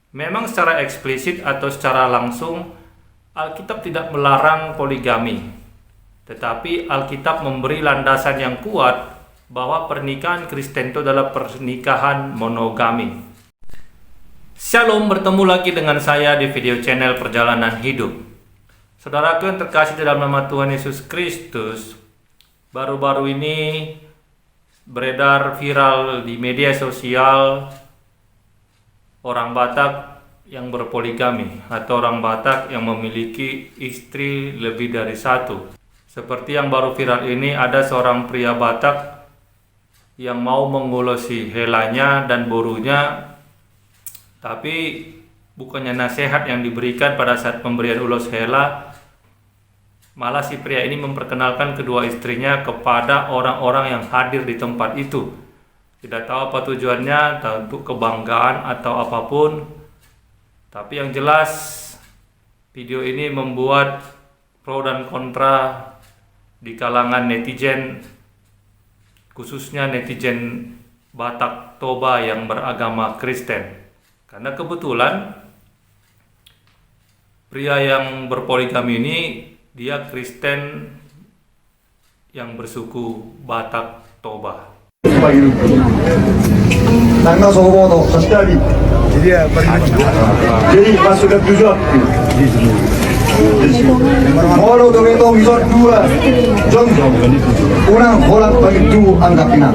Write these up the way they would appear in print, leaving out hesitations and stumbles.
Memang secara eksplisit atau secara langsung Alkitab tidak melarang poligami, tetapi Alkitab memberi landasan yang kuat bahwa pernikahan Kristen itu adalah pernikahan monogami. Shalom, bertemu lagi dengan saya di video channel Perjalanan Hidup. Saudaraku yang terkasih dalam nama Tuhan Yesus Kristus, baru-baru ini beredar viral di media sosial orang Batak yang berpoligami atau orang Batak yang memiliki istri lebih dari satu. Seperti yang baru viral ini, ada seorang pria Batak yang mau mengulosi helanya dan borunya, tapi bukannya nasihat yang diberikan pada saat pemberian ulos hela, malah si pria ini memperkenalkan kedua istrinya kepada orang-orang yang hadir di tempat itu. Tidak tahu apa tujuannya, entah untuk kebanggaan atau apapun. Tapi yang jelas video ini membuat pro dan kontra di kalangan netizen, khususnya netizen Batak Toba yang beragama Kristen. Karena kebetulan pria yang berpoligami ini dia Kristen yang bersuku Batak Toba. Tanggal sobo sekali. Jadi masukkan tujuan. Moro to beto misot dua. Jong kurang bolak bagi tu anggap ina.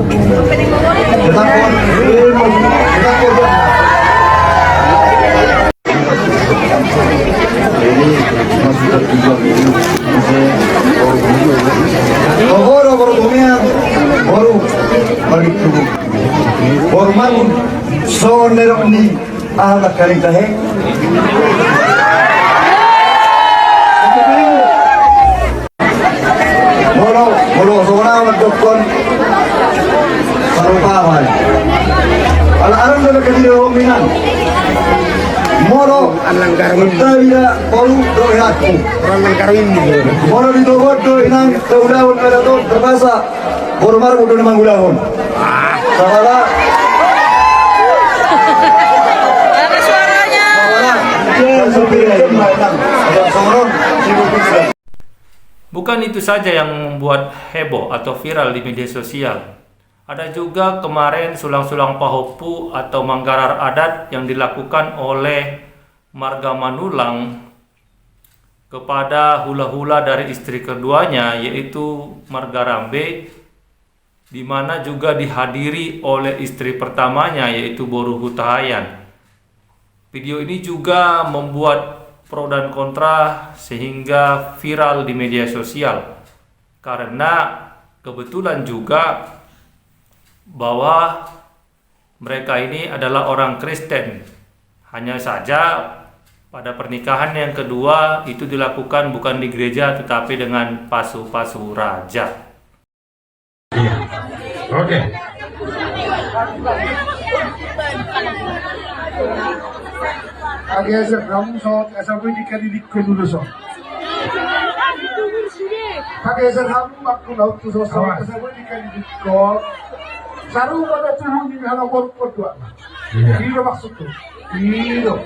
Tetapi ini masukkan tujuan ini. Baru dunia baru bagi tubuh. Hormat sonerok ni anak kali tahe. Moro seorang dokter paru-paru. Alam dalam kejadian minang. Moro mentaya baru doaku. Orang mengkarwin. Moro ditobot do inang keudahun ada tu terbasa. Hormat udah manggulahun. Saudara. Ada suaranya. Bukan itu saja yang membuat heboh atau viral di media sosial. Ada juga kemarin sulang-sulang pahopu atau manggarar adat yang dilakukan oleh marga Manulang kepada hula-hula dari istri keduanya, yaitu marga Rambe, di mana juga dihadiri oleh istri pertamanya, yaitu Boru Hutahayan. Video ini juga membuat pro dan kontra sehingga viral di media sosial, karena kebetulan juga bahwa mereka ini adalah orang Kristen. Hanya saja pada pernikahan yang kedua itu dilakukan bukan di gereja tetapi dengan pasu-pasu raja. Iya. Oke. Agak kamu so, asal ini kadidik kedua so. Agak kamu aku laut tu so, asal ini kadidik kau. Saru pada tubuh ini hanya berdua. Tidak maksud tu. Tidak.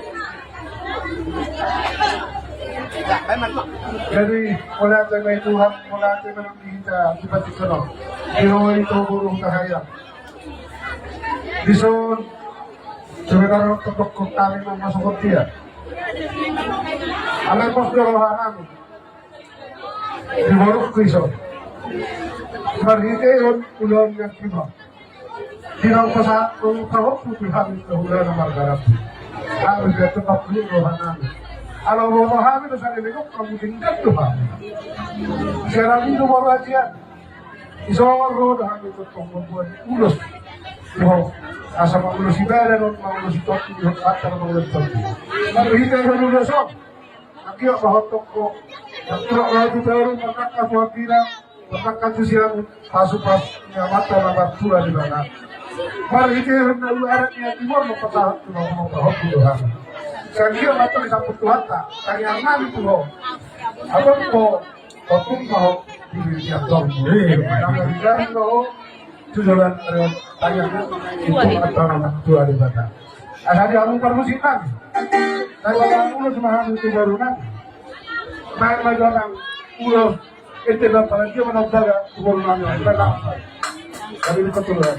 Jadi mulai dari Tuhan, mulai dari kita tiba-tiba no. Hero itu burung tahayang. Dison sebenarnya untuk kali masuk ke dia. Alam pos kerohanan. Di burung kisah. Berhenti ulun yang tiba. Tidak pasal kalau Tuhan itu udah nomor garap. Harus tetap dulu rohanan. Kalau rohanan itu saya bilang kamu tinggal Tuhan. Sekarang itu baru aja. Isoro dah itu membuat ulus. Loh, asal ulus ibadah dan ulus topi di hotel ulus topi. Lalu kita ulus sok. Akhirnya bahwa toko. Terus lagi baru mengangkat wakila, mengangkat siang pas mata lambat pula di mana. Mari kita hendak timur mempatah mau Tuhan. Saya mata disambut Tuhan tak. Tanya nang Tuhan. Apa mau mau di tiap tujuan tanya itu antara dua di mana. Ada di alun permusikan. Nagawang ulo semahan itu baru nanti. Main magang ulo itu dapat dia menabdaga baru nanti. Tapi itu betul ya.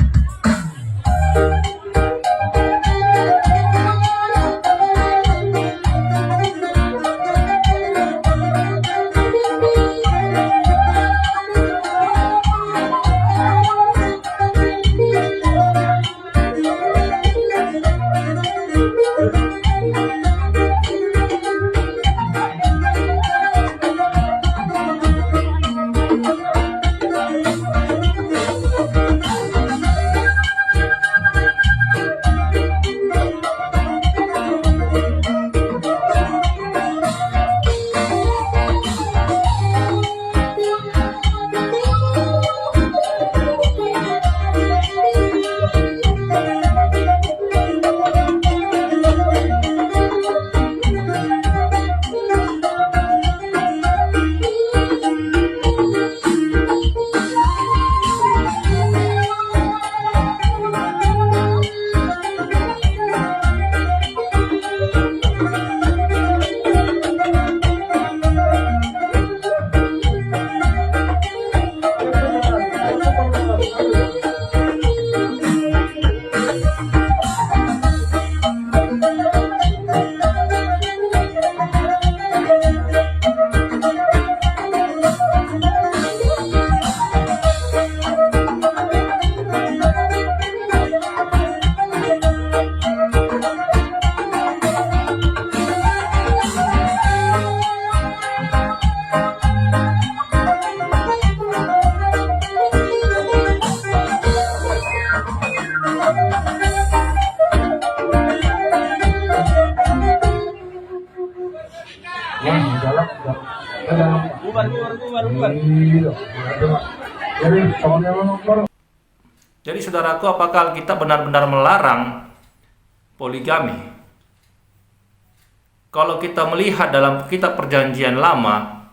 Jadi saudaraku, apakah Alkitab benar-benar melarang poligami? Kalau kita melihat dalam kitab Perjanjian Lama,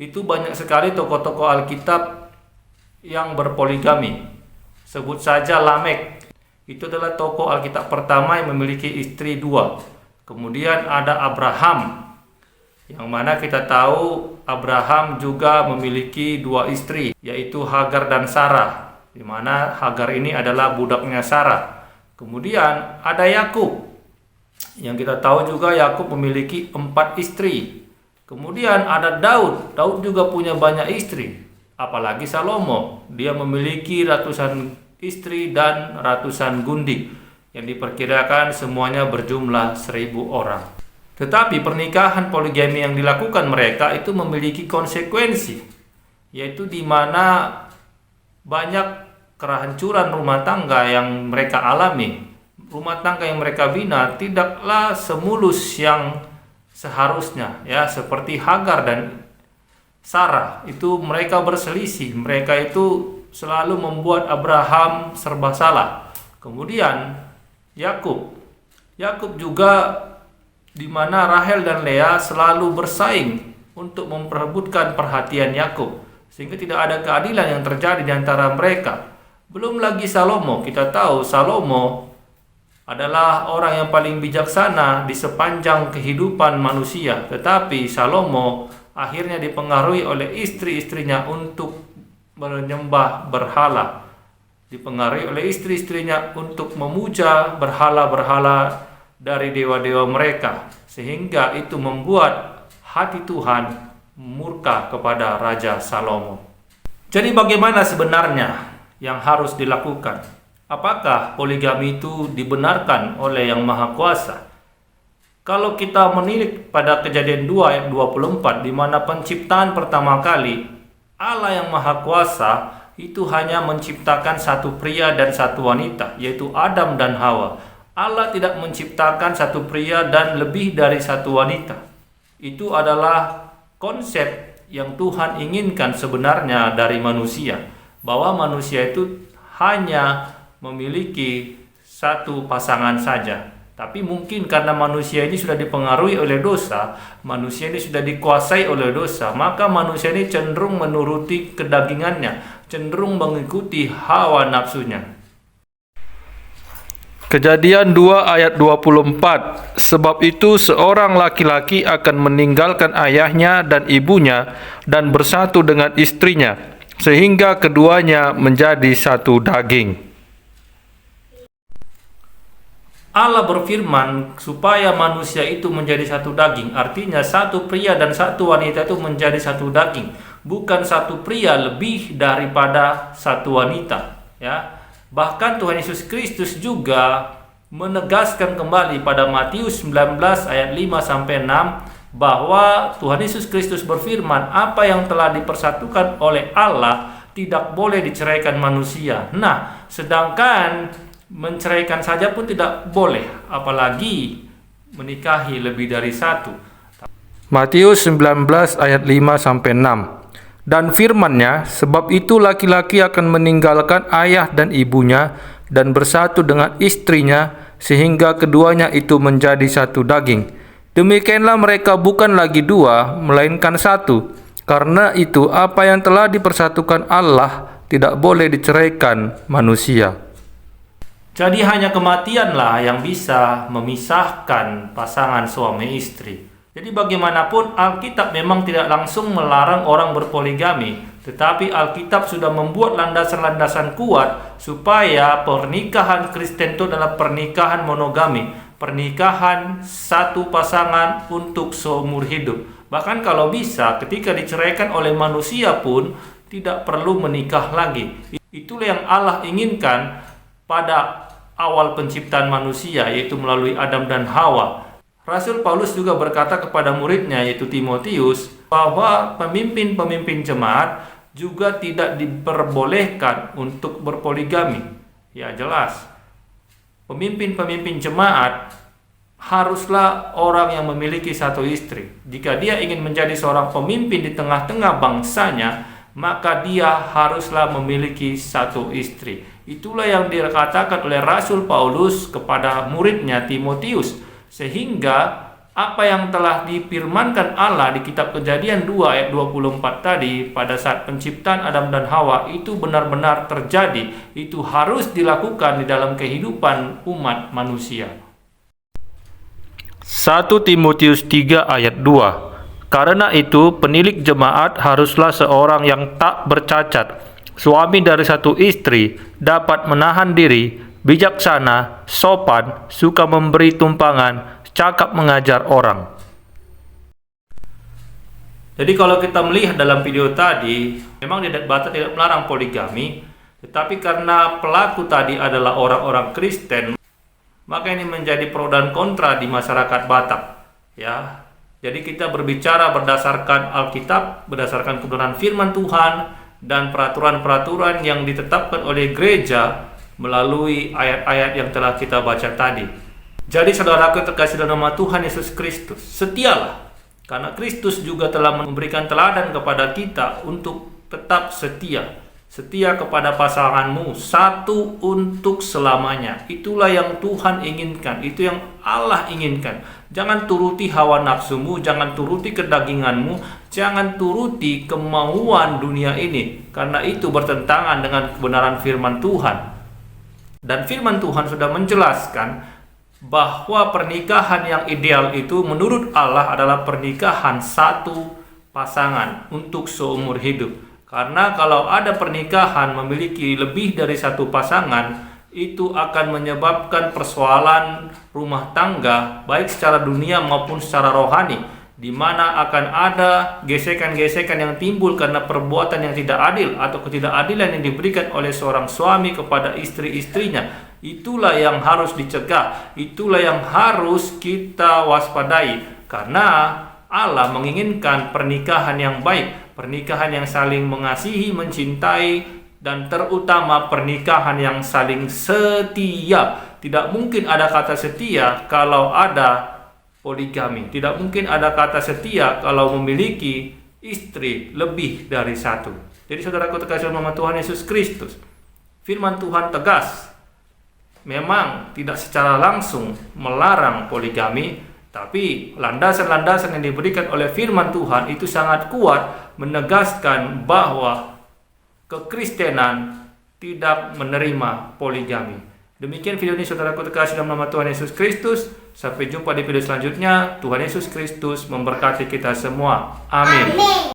itu banyak sekali tokoh-tokoh Alkitab yang berpoligami. Sebut saja Lamek, itu adalah tokoh Alkitab pertama yang memiliki istri 2. Kemudian ada Abraham, yang mana kita tahu Abraham juga memiliki 2 istri, yaitu Hagar dan Sarah, di mana Hagar ini adalah budaknya Sarah. Kemudian ada Yakub, yang kita tahu juga Yakub memiliki 4 istri. Kemudian ada Daud, Daud juga punya banyak istri. Apalagi Salomo, dia memiliki ratusan istri dan ratusan gundik, yang diperkirakan semuanya berjumlah 1000 orang. Tetapi pernikahan poligami yang dilakukan mereka itu memiliki konsekuensi, yaitu di mana banyak kehancuran rumah tangga yang mereka alami. Rumah tangga yang mereka bina tidaklah semulus yang seharusnya, ya, seperti Hagar dan Sarah. Itu mereka berselisih, mereka itu selalu membuat Abraham serba salah. Kemudian Yakub juga, di mana Rahel dan Lea selalu bersaing untuk memperebutkan perhatian Yakub, sehingga tidak ada keadilan yang terjadi di antara mereka. Belum lagi Salomo, kita tahu Salomo adalah orang yang paling bijaksana di sepanjang kehidupan manusia, tetapi Salomo akhirnya dipengaruhi oleh istri-istrinya untuk menyembah berhala, dipengaruhi oleh istri-istrinya untuk memuja berhala-berhala dari dewa-dewa mereka, sehingga itu membuat hati Tuhan murka kepada Raja Salomo. Jadi bagaimana sebenarnya yang harus dilakukan? Apakah poligami itu dibenarkan oleh Yang Maha Kuasa? Kalau kita menilik pada Kejadian 2 ayat 24, di mana penciptaan pertama kali, Allah Yang Maha Kuasa itu hanya menciptakan satu pria dan satu wanita, yaitu Adam dan Hawa. Allah tidak menciptakan satu pria dan lebih dari satu wanita. Itu adalah konsep yang Tuhan inginkan sebenarnya dari manusia, bahwa manusia itu hanya memiliki satu pasangan saja. Tapi mungkin karena manusia ini sudah dipengaruhi oleh dosa, manusia ini sudah dikuasai oleh dosa, maka manusia ini cenderung menuruti kedagingannya, cenderung mengikuti hawa nafsunya. Kejadian 2 ayat 24. Sebab itu seorang laki-laki akan meninggalkan ayahnya dan ibunya dan bersatu dengan istrinya, sehingga keduanya menjadi satu daging. Allah berfirman supaya manusia itu menjadi satu daging. Artinya satu pria dan satu wanita itu menjadi satu daging, bukan satu pria lebih daripada satu wanita, ya. Bahkan Tuhan Yesus Kristus juga menegaskan kembali pada Matius 19 ayat 5 sampai 6 bahwa Tuhan Yesus Kristus berfirman, apa yang telah dipersatukan oleh Allah tidak boleh diceraikan manusia. Nah, sedangkan menceraikan saja pun tidak boleh, apalagi menikahi lebih dari satu. Matius 19 ayat 5 sampai 6. Dan firman-Nya, sebab itu laki-laki akan meninggalkan ayah dan ibunya dan bersatu dengan istrinya, sehingga keduanya itu menjadi satu daging. Demikianlah mereka bukan lagi dua, melainkan satu. Karena itu apa yang telah dipersatukan Allah tidak boleh diceraikan manusia. Jadi hanya kematianlah yang bisa memisahkan pasangan suami istri. Jadi bagaimanapun Alkitab memang tidak langsung melarang orang berpoligami, tetapi Alkitab sudah membuat landasan-landasan kuat supaya pernikahan Kristen itu adalah pernikahan monogami, pernikahan satu pasangan untuk seumur hidup. Bahkan kalau bisa, ketika diceraikan oleh manusia pun tidak perlu menikah lagi. Itulah yang Allah inginkan pada awal penciptaan manusia, yaitu melalui Adam dan Hawa. Rasul Paulus juga berkata kepada muridnya, yaitu Timotius, bahwa pemimpin-pemimpin jemaat juga tidak diperbolehkan untuk berpoligami. Ya jelas, pemimpin-pemimpin jemaat haruslah orang yang memiliki satu istri. Jika dia ingin menjadi seorang pemimpin di tengah-tengah bangsanya, maka dia haruslah memiliki satu istri. Itulah yang dikatakan oleh Rasul Paulus kepada muridnya Timotius. Sehingga apa yang telah difirmankan Allah di kitab Kejadian 2 ayat 24 tadi pada saat penciptaan Adam dan Hawa itu benar-benar terjadi. Itu harus dilakukan di dalam kehidupan umat manusia. 1 Timotius 3 ayat 2. Karena itu penilik jemaat haruslah seorang yang tak bercacat, suami dari satu istri, dapat menahan diri, bijaksana, sopan, suka memberi tumpangan, cakap mengajar orang. Jadi kalau kita melihat dalam video tadi, memang Batak tidak melarang poligami, tetapi karena pelaku tadi adalah orang-orang Kristen, maka ini menjadi pro dan kontra di masyarakat Batak. Ya, jadi kita berbicara berdasarkan Alkitab, berdasarkan kebenaran firman Tuhan dan peraturan-peraturan yang ditetapkan oleh gereja melalui ayat-ayat yang telah kita baca tadi. Jadi saudaraku terkasih dalam nama Tuhan Yesus Kristus, setialah, karena Kristus juga telah memberikan teladan kepada kita untuk tetap setia. Setia kepada pasanganmu, satu untuk selamanya. Itulah yang Tuhan inginkan, itu yang Allah inginkan. Jangan turuti hawa nafsumu, jangan turuti kedaginganmu, jangan turuti kemauan dunia ini, karena itu bertentangan dengan kebenaran firman Tuhan. Dan firman Tuhan sudah menjelaskan bahwa pernikahan yang ideal itu menurut Allah adalah pernikahan satu pasangan untuk seumur hidup. Karena kalau ada pernikahan memiliki lebih dari satu pasangan, itu akan menyebabkan persoalan rumah tangga baik secara dunia maupun secara rohani, di mana akan ada gesekan-gesekan yang timbul karena perbuatan yang tidak adil atau ketidakadilan yang diberikan oleh seorang suami kepada istri-istrinya. Itulah yang harus dicegah, itulah yang harus kita waspadai, karena Allah menginginkan pernikahan yang baik, pernikahan yang saling mengasihi, mencintai, dan terutama pernikahan yang saling setia. Tidak mungkin ada kata setia kalau ada poligami. Tidak mungkin ada kata setia kalau memiliki istri lebih dari satu. Jadi saudaraku terkasih dalam nama Tuhan Yesus Kristus, firman Tuhan tegas, memang tidak secara langsung melarang poligami, tapi landasan-landasan yang diberikan oleh firman Tuhan itu sangat kuat menegaskan bahwa kekristenan tidak menerima poligami. Demikian video ini saudaraku terkasih dalam nama Tuhan Yesus Kristus. Sampai jumpa di video selanjutnya. Tuhan Yesus Kristus memberkati kita semua. Amin.